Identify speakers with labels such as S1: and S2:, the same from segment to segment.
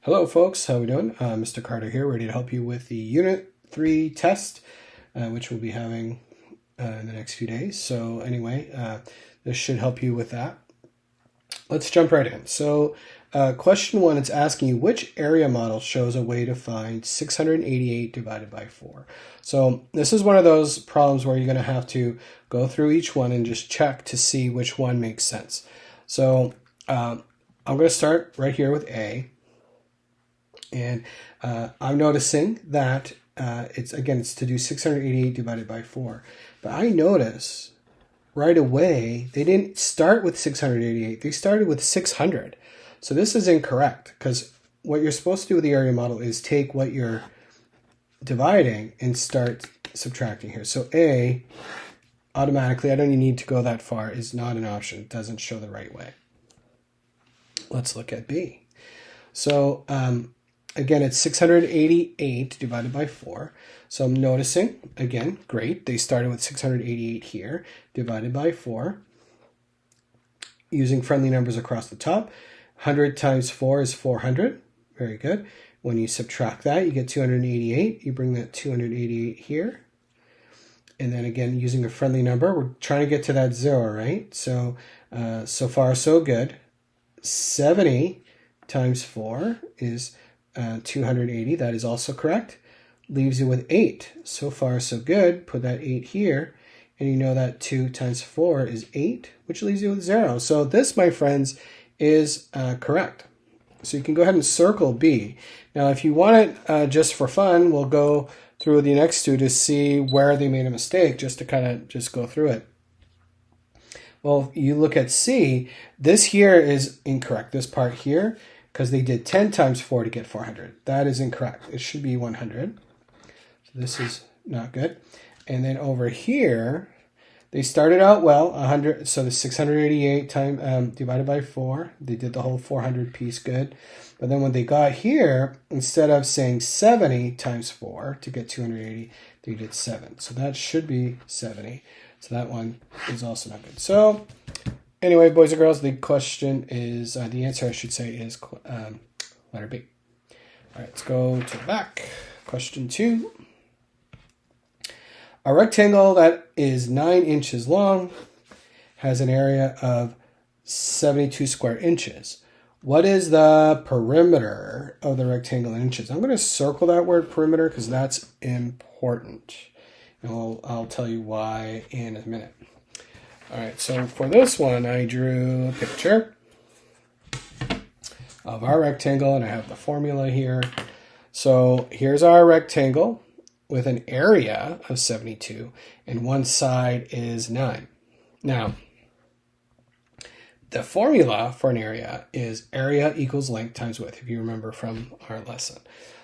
S1: Hello folks, how we doing? Mr. Carter here, ready to help you with the Unit 3 test, which we'll be having in the next few days. So anyway, this should help you with that. Let's jump right in. So question 1, it's asking you which area model shows a way to find 688 divided by 4. So this is one of those problems where you're going to have to go through each one and just check to see which one makes sense. So I'm going to start right here with A. And I'm noticing that it's to do 688 divided by 4. But I notice right away they didn't start with 688. They started with 600. So this is incorrect because what you're supposed to do with the area model is take what you're dividing and start subtracting here. So A, automatically, I don't even need to go that far, is not an option. It doesn't show the right way. Let's look at B. So again, it's 688 divided by 4. So I'm noticing, again, great, they started with 688 here, divided by 4. Using friendly numbers across the top. 100 times 4 is 400. Very good. When you subtract that, you get 288. You bring that 288 here. And then again, using a friendly number, we're trying to get to that 0, right? So, so far, so good. 70 times 4 is 280. That is also correct. Leaves you with 8. So far, so good. Put that 8 here. And you know that 2 times 4 is 8, which leaves you with 0. So this, my friends, is correct. So you can go ahead and circle B. Now, if you want it just for fun, we'll go through the next two to see where they made a mistake, just to kind of just go through it. Well, you look at C. This here is incorrect. This part here, because they did 10 times 4 to get 400. That is incorrect. It should be 100. So this is not good. And then over here, they started out well, 100. So the 688 divided by 4, they did the whole 400 piece good. But then when they got here, instead of saying 70 times 4 to get 280, they did 7. So that should be 70. So that one is also not good. So anyway, boys and girls, the question is, the answer I should say is letter B. All right, let's go to the back. Question 2. A rectangle that is 9 inches long has an area of 72 square inches. What is the perimeter of the rectangle in inches? I'm going to circle that word perimeter because that's important. And I'll tell you why in a minute. All right, so for this one, I drew a picture of our rectangle, and I have the formula here. So here's our rectangle with an area of 72, and one side is 9. Now, the formula for an area is area equals length times width, if you remember from our lesson.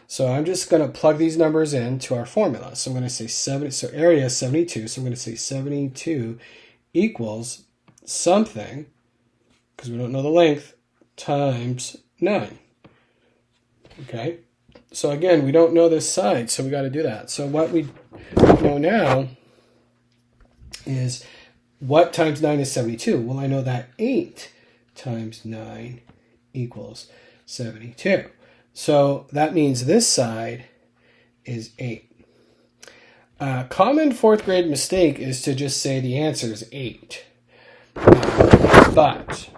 S1: So I'm just going to plug these numbers into our formula. So I'm going to say 70, so area is 72, so I'm going to say 72 equals something, because we don't know the length, times 9. Okay? So again, we don't know this side, so we got to do that. So what we know now is what times 9 is 72? Well, I know that 8 times 9 equals 72. So that means this side is 8. Common 4th grade mistake is to just say the answer is 8. But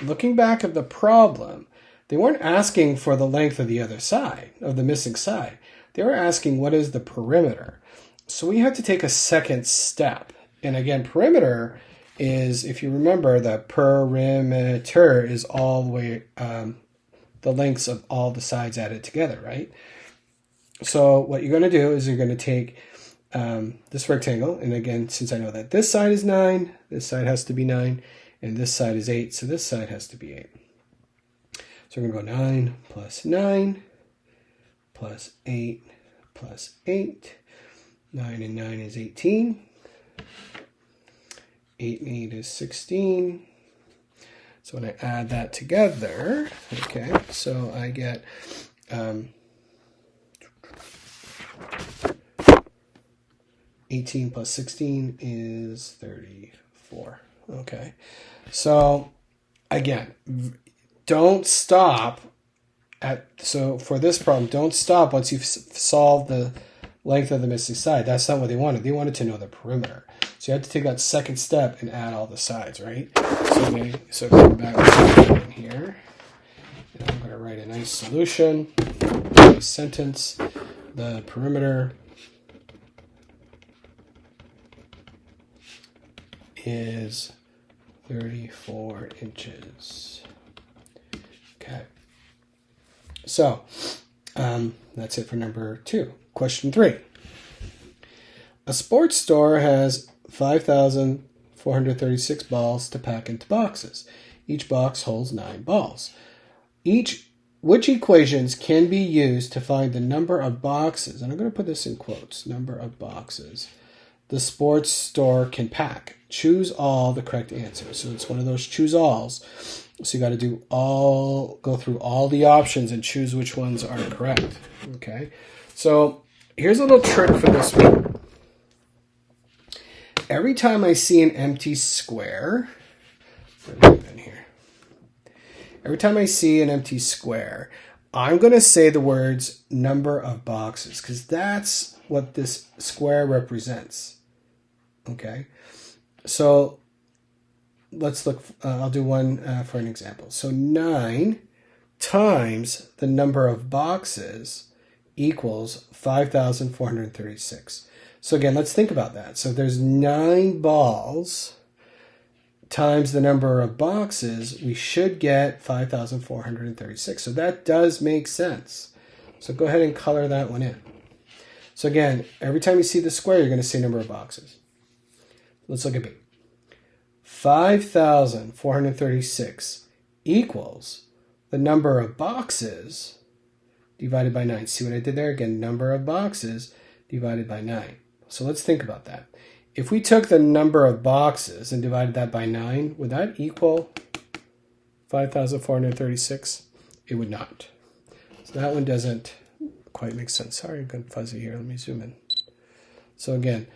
S1: looking back at the problem, they weren't asking for the length of the other side, of the missing side. They were asking what is the perimeter. So we had to take a second step. And again, perimeter is, if you remember, the perimeter is all the way, the lengths of all the sides added together, right? So what you're going to do is you're going to take this rectangle, and again, since I know that this side is 9, this side has to be 9, and this side is 8, so this side has to be 8. So we're going to go 9 plus 9 plus 8 plus 8. 9 and 9 is 18. 8 and 8 is 16. So when I add that together, okay, so I get 18 plus 16 is 34. Okay, so again, don't stop So for this problem, don't stop once you've solved the length of the missing side. That's not what they wanted. They wanted to know the perimeter. So you have to take that second step and add all the sides, right? So come back in here. And I'm going to write a nice solution, a sentence. The perimeter is 34 inches. Okay. So that's it for number 2. Question 3. A sports store has 5,436 balls to pack into boxes. Each box holds 9 balls. Which equations can be used to find the number of boxes? And I'm going to put this in quotes. Number of boxes the sports store can pack. Choose all the correct answers. So it's one of those choose alls. So you got to go through all the options and choose which ones are correct. Okay. So here's a little trick for this one. Every time I see an empty square, every time I see an empty square, I'm going to say the words number of boxes because that's what this square represents. Okay. So let's look. I'll do one for an example. So 9 times the number of boxes equals 5,436. So again, let's think about that. So if there's 9 balls times the number of boxes, we should get 5,436. So that does make sense. So go ahead and color that one in. So again, every time you see the square, you're going to say number of boxes. Let's look at B. 5,436 equals the number of boxes divided by 9. See what I did there? Again, number of boxes divided by 9. So let's think about that. If we took the number of boxes and divided that by 9, would that equal 5,436? It would not. So that one doesn't quite make sense. Sorry, I'm getting fuzzy here. Let me zoom in. So again,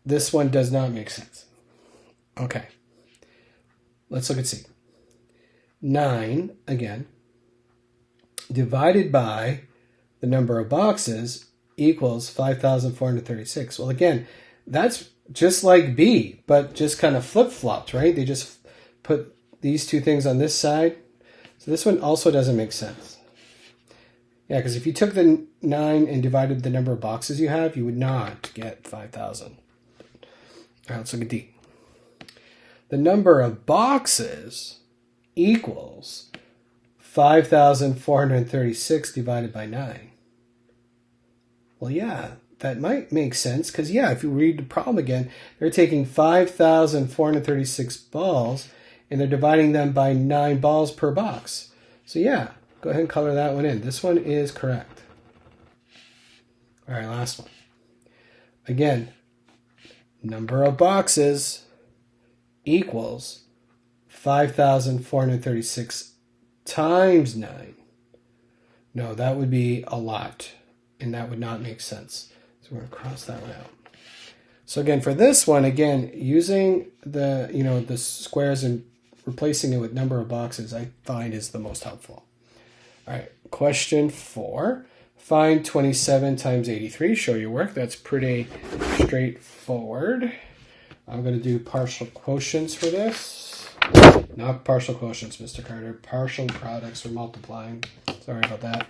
S1: this one does not make sense. Okay. Let's look at C. 9, again, divided by the number of boxes equals 5,436. Well, again, that's just like B, but just kind of flip-flopped, right? They just put these two things on this side. So this one also doesn't make sense. Yeah, because if you took the 9 and divided the number of boxes you have, you would not get 5,000. All right, let's look at D. The number of boxes equals 5,436 divided by 9. Well, yeah, that might make sense because, yeah, if you read the problem again, they're taking 5,436 balls and they're dividing them by 9 balls per box. So, yeah, go ahead and color that one in. This one is correct. All right, last one. Again, number of boxes equals 5,436 times 9. No, that would be a lot, and that would not make sense. So we're going to cross that one out. So again, for this one, again, using the squares and replacing it with number of boxes, I find is the most helpful. All right, question 4. Find 27 times 83. Show your work. That's pretty straightforward. I'm going to do partial quotients for this. Not partial quotients, Mr. Carter. Partial products or multiplying. Sorry about that.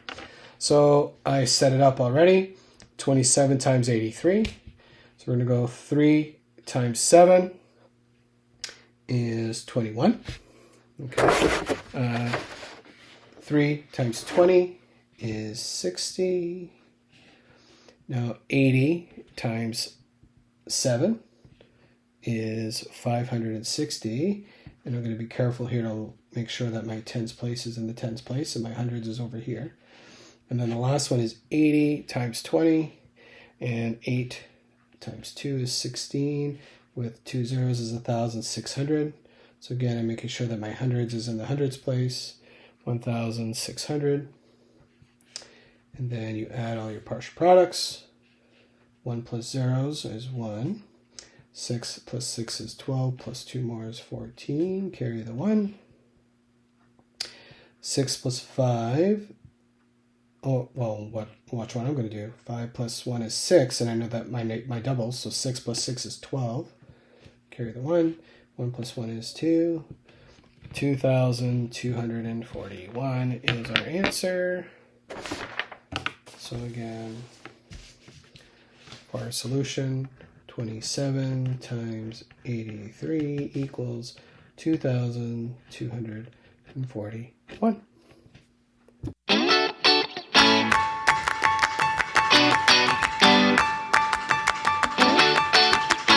S1: So I set it up already. 27 times 83. So we're going to go 3 times 7 is 21. Okay. 3 times 20 is 60. Now 80 times 7 is 560. And I'm going to be careful here to make sure that my tens place is in the tens place and my hundreds is over here. And then the last one is 80 times 20, and 8 times 2 is 16. With 2 zeros is 1,600. So again, I'm making sure that my hundreds is in the hundreds place, 1,600. And then you add all your partial products. 1 plus zeros is 1. 6 plus 6 is 12, plus 2 more is 14. Carry the 1. 6 plus 5 oh, well, watch what I'm going to do. 5 plus 1 is 6, and I know that my doubles, so 6 plus 6 is 12. Carry the 1. 1 plus 1 is 2. 2,241 is our answer. So again, for our solution, 27 times 83 equals 2,241.